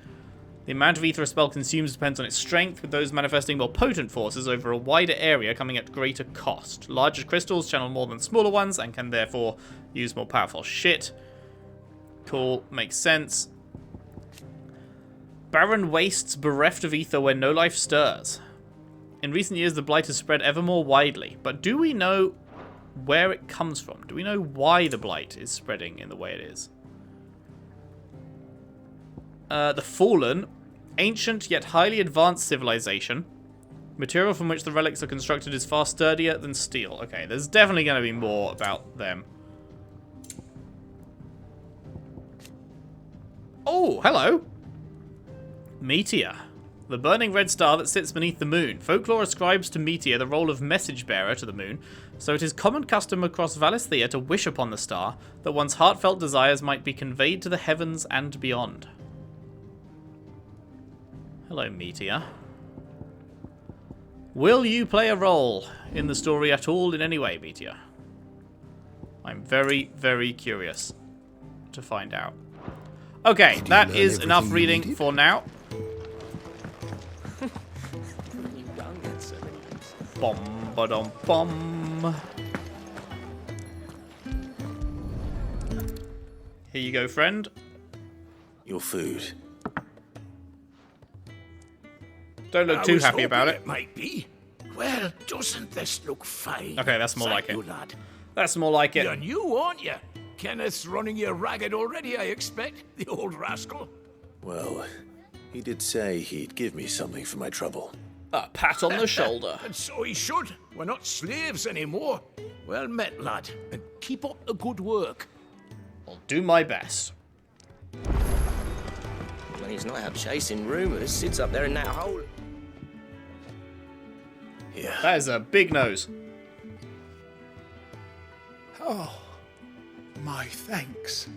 The amount of ether a spell consumes depends on its strength, with those manifesting more potent forces over a wider area coming at greater cost. Larger crystals channel more than smaller ones and can therefore use more powerful shit. Cool, makes sense. Barren wastes bereft of ether where no life stirs. In recent years, the Blight has spread ever more widely, but do we know where it comes from? Do we know why the Blight is spreading in the way it is? The Fallen, ancient yet highly advanced civilization. Material from which the relics are constructed is far sturdier than steel. Okay, there's definitely going to be more about them. Oh, hello! Meteor. The burning red star that sits beneath the moon. Folklore ascribes to Meteor the role of message bearer to the moon, so it is common custom across Valisthea to wish upon the star that one's heartfelt desires might be conveyed to the heavens and beyond. Hello, Meteor. Will you play a role in the story at all in any way, Meteor? I'm very, very curious to find out. Okay, that is enough reading for now. Bom ba dum bum. Here you go, friend. Your food. Don't look too happy about it. Might be. Well, doesn't this look fine? Okay, that's more like it. You, lad. That's more like it. You're new, aren't you? Kenneth's running you ragged already, I expect. The old rascal. Well, he did say he'd give me something for my trouble. A pat on the shoulder. And so he should. We're not slaves anymore. Well met, lad. And keep up the good work. I'll do my best. When he's not out chasing rumours, sits up there in that hole. Yeah. That is a big nose. Oh, my thanks.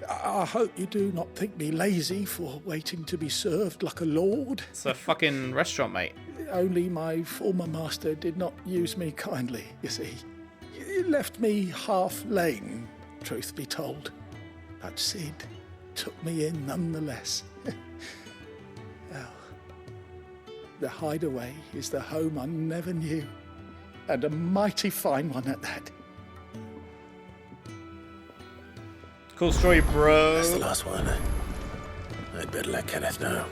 I hope you do not think me lazy for waiting to be served like a lord. It's a fucking restaurant, mate. Only my former master did not use me kindly, you see. He left me half lame, truth be told. But Sid took me in nonetheless. Well, the Hideaway is the home I never knew, and a mighty fine one at that. Cool story, bro. That's the last one. I'd better let Kenneth know.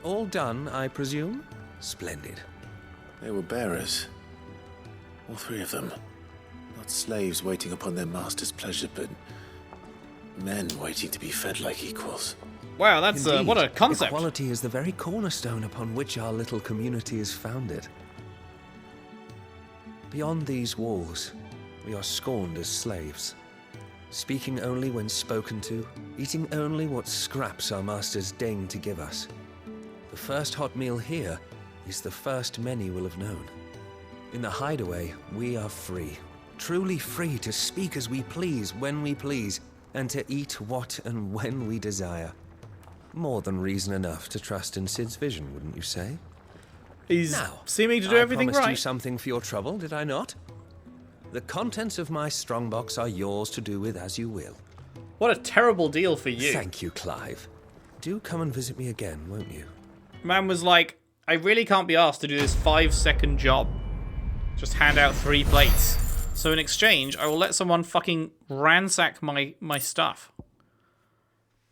All done, I presume? Splendid. They were bearers. All 3 of them. Not slaves waiting upon their master's pleasure, but men waiting to be fed like equals. Wow, that's what a concept. Equality is the very cornerstone upon which our little community is founded. Beyond these walls, we are scorned as slaves. Speaking only when spoken to, eating only what scraps our masters deign to give us. The first hot meal here is the first many will have known. In the Hideaway, we are free. Truly free to speak as we please, when we please, and to eat what and when we desire. More than reason enough to trust in Sid's vision, wouldn't you say? He's now, seeming to do everything I promised right. you something for your trouble, did I not? The contents of my strongbox are yours to do with as you will. What a terrible deal for you. Thank you, Clive. Do come and visit me again, won't you? Man was like, I really can't be asked to do this 5-second job. Just hand out 3 plates. So in exchange, I will let someone fucking ransack my stuff.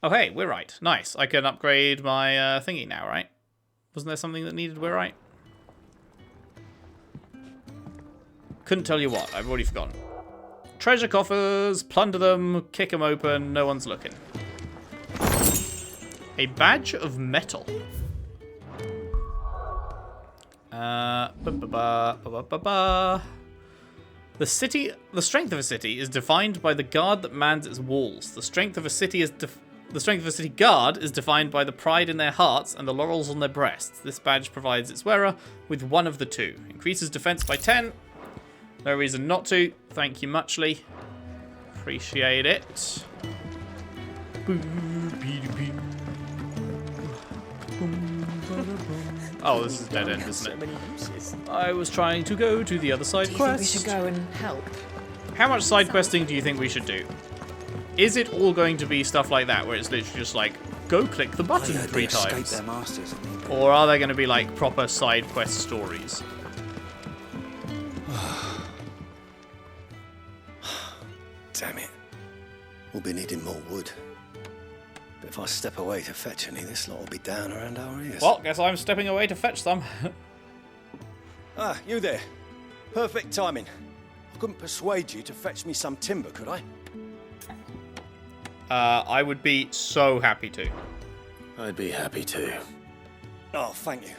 Oh hey, we're right. Nice. I can upgrade my thingy now, right? Wasn't there something that needed we're right? Couldn't tell you what. I've already forgotten. Treasure coffers, plunder them, kick them open, no one's looking. A badge of metal. The strength of a city is defined by the guard that mans its walls. The strength of a city guard is defined by the pride in their hearts and the laurels on their breasts. This badge provides its wearer with one of the two. Increases defense by 10. No reason not to. Thank you muchly. Appreciate it. Oh, this is dead end, isn't it? I was trying to go to the other side quest. Do you think we should go and help? How much side questing do you think we should do? Is it all going to be stuff like that, where it's literally just like, go click the button 3 times? Their masters. Or are they going to be like proper side quest stories? Damn it. We'll be needing more wood. But if I step away to fetch any, this lot will be down around our ears. Well, guess I'm stepping away to fetch some. Ah, you there. Perfect timing. I couldn't persuade you to fetch me some timber, could I? I would be so happy to. I'd be happy to. Oh, thank you.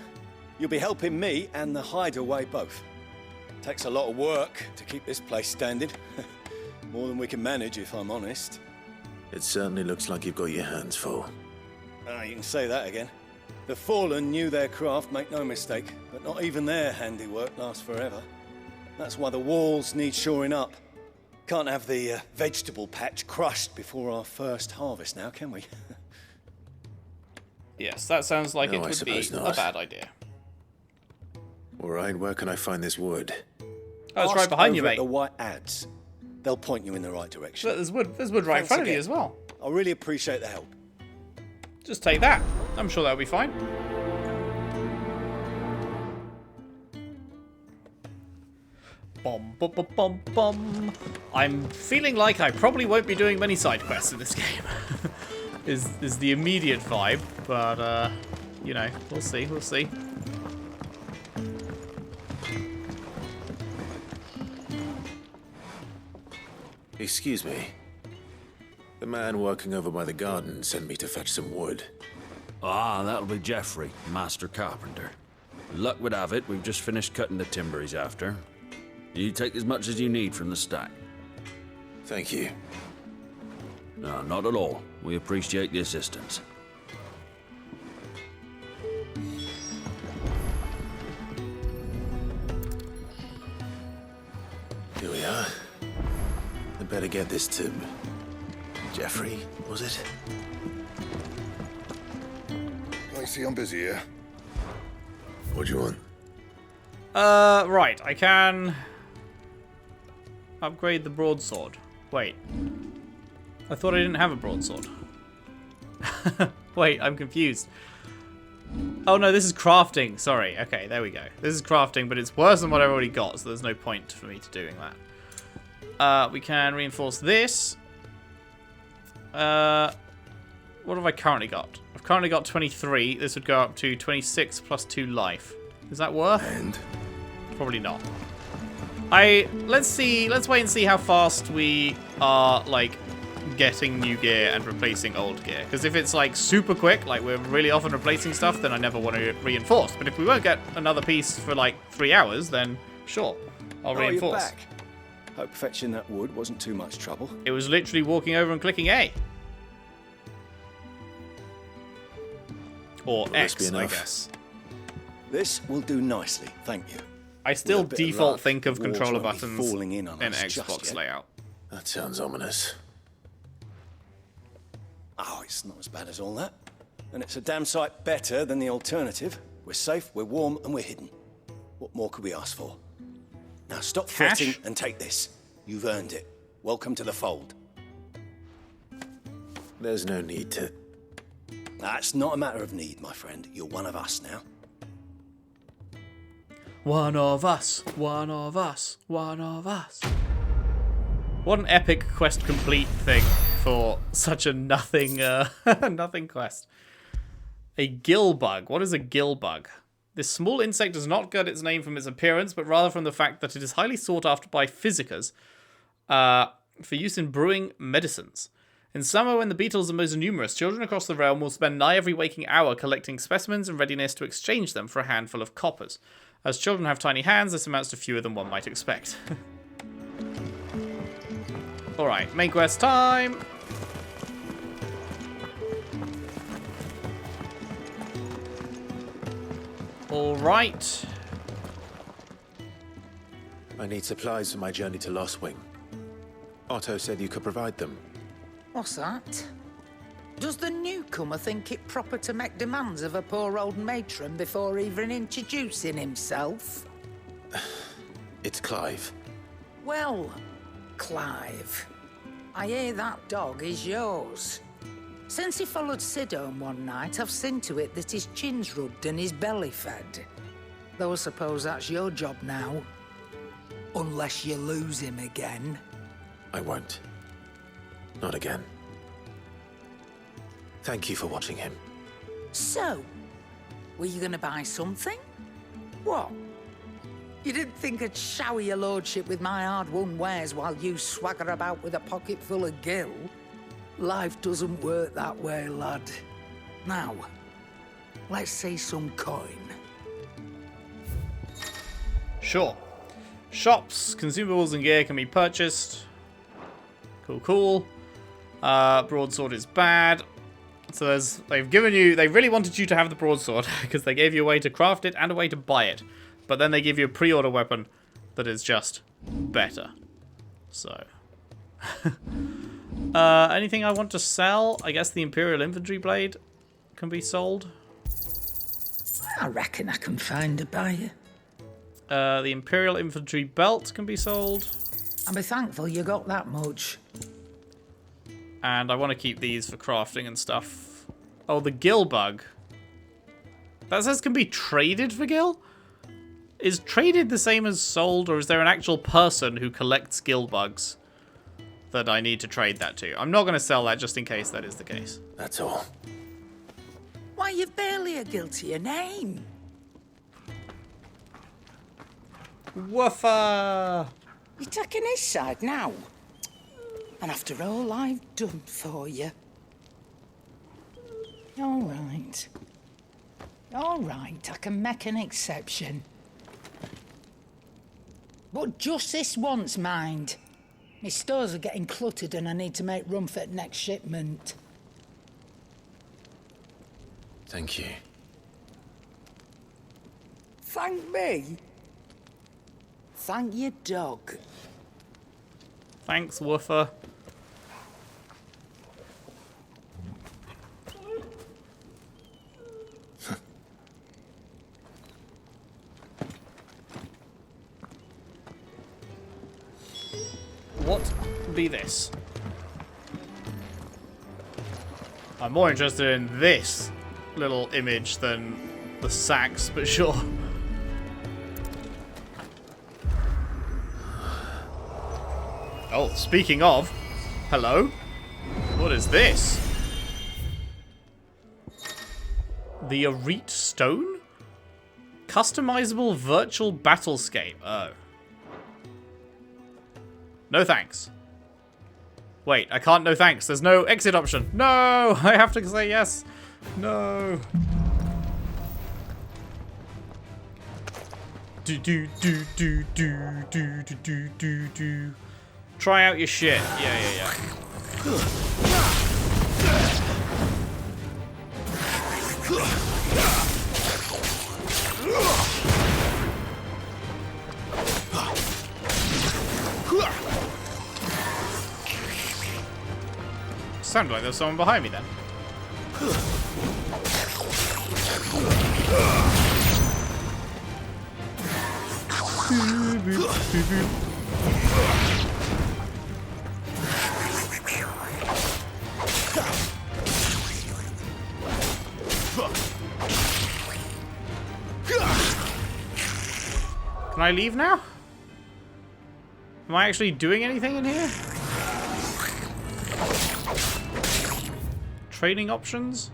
You'll be helping me and the Hideaway both. Takes a lot of work to keep this place standing. More than we can manage, if I'm honest. It certainly looks like you've got your hands full. Ah, you can say that again. The Fallen knew their craft, make no mistake, but not even their handiwork lasts forever. That's why the walls need shoring up. Can't have the vegetable patch crushed before our first harvest now, can we? Yes, that sounds like No, it I would be suppose not. a bad idea. Alright, where can I find this wood? Oh, it's Ask right behind you, over at mate. the white ads. They'll point you in the right direction. There's wood right in Thanks front of you again. as well. I really appreciate the help. Just take that. I'm sure that'll be fine. Bum, bum, bum, bum, bum. I'm feeling like I probably won't be doing many side quests in this game. is the immediate vibe, but you know, we'll see, we'll see. Excuse me. The man working over by the garden sent me to fetch some wood. Ah, that'll be Geoffrey, master carpenter. Luck would have it, we've just finished cutting the timber he's after. You take as much as you need from the stack. Thank you. No, not at all. We appreciate the assistance. Here we are. I better get this to Geoffrey, was it? I see I'm busy here. What do you want? Right, I can upgrade the broadsword. Wait. I thought I didn't have a broadsword. Wait, I'm confused. Oh no, this is crafting. Sorry. Okay, there we go. This is crafting, but it's worse than what I've already got, so there's no point for me to doing that. We can reinforce this. What have I currently got? I've currently got 23. This would go up to 26 plus 2 life. Is that worth? And? Probably not. Let's wait and see how fast we are, like, getting new gear and replacing old gear. Because if it's, like, super quick, like, we're really often replacing stuff, then I never want to reinforce. But if we won't get another piece for, like, 3 hours, then sure. I'll You're reinforce. back. Hope fetching that wood wasn't too much trouble. It was literally walking over and clicking A. Or X, I guess. This will do nicely, thank you. I still With a bit of default luck, think of the walls controller won't be buttons falling in on in us just Xbox yet. layout. That sounds ominous. Oh, it's not as bad as all that. And it's a damn sight better than the alternative. We're safe, we're warm, and we're hidden. What more could we ask for? Now stop Cash? fretting and take this. You've earned it. Welcome to the fold. There's no need to... That's not a matter of need, my friend. You're one of us now. One of us, one of us, one of us. What an epic quest complete thing for such a nothing, nothing quest. A gill bug. What is a gill bug? This small insect does not get its name from its appearance, but rather from the fact that it is highly sought after by physicers for use in brewing medicines. In summer, when the beetles are most numerous, children across the realm will spend nigh every waking hour collecting specimens in readiness to exchange them for a handful of coppers. As children have tiny hands, this amounts to fewer than one might expect. Alright, main quest time! Alright. I need supplies for my journey to Lost Wing. Otto said you could provide them. What's that? Does the newcomer think it proper to make demands of a poor old matron before even introducing himself? It's Clive. Well, Clive, I hear that dog is yours. Since he followed Sid home one night, I've seen to it that his chin's rubbed and his belly fed. Though I suppose that's your job now. Unless you lose him again. I won't. Not again. Thank you for watching him. So, were you gonna buy something? What? You didn't think I'd shower your lordship with my hard-won wares while you swagger about with a pocket full of gill? Life doesn't work that way, lad. Now, let's see some coin. Sure. Shops, consumables and gear can be purchased. Cool, cool. Broadsword is bad. So they've given you, they really wanted you to have the broadsword because they gave you a way to craft it and a way to buy it. But then they give you a pre-order weapon that is just better. So. Anything I want to sell? I guess the Imperial Infantry Blade can be sold. I reckon I can find a buyer. The Imperial Infantry Belt can be sold. I'll be thankful you got that much. And I want to keep these for crafting and stuff. Oh, the gill bug. That says can be traded for gill? Is traded the same as sold, or is there an actual person who collects gill bugs that I need to trade that to? I'm not going to sell that just in case that is the case. That's all. Why, you've barely a gill to your name. Woofa! You're taking his side now. And after all I've done for you. All right. All right, I can make an exception. But just this once, mind. My stores are getting cluttered and I need to make room for the next shipment. Thank you. Thank me? Thank your dog. Thanks, Woofer. What be this? I'm more interested in this little image than the sacks, but sure. Oh, speaking of, hello? What is this? The Ifrit Stone? Customizable virtual battlescape. Oh. No thanks. Wait, I can't no thanks. There's no exit option. No! I have to say yes. No. Try out your shit. Yeah. Sounded like there was someone behind me then. Can I leave now? Am I actually doing anything in here? Training options?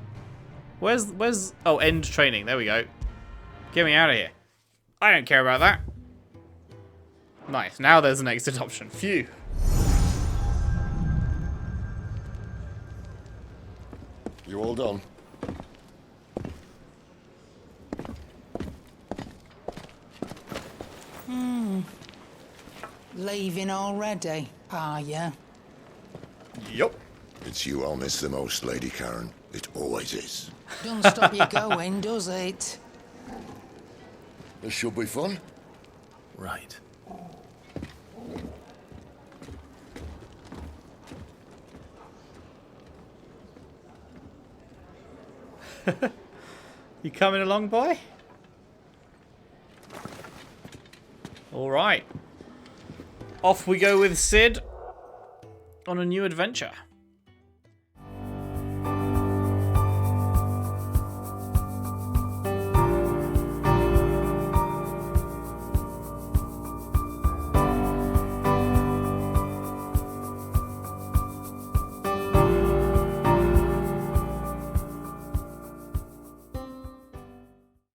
Where's oh, end training. There we go. Get me out of here. I don't care about that. Nice. Now there's an exit option. Phew. You all done? Leaving already, are ya? Yup. It's you I'll miss the most, Lady Karen. It always is. Don't stop you going, does it? This should be fun. Right. You coming along, boy? Alright. Off we go with Sid on a new adventure.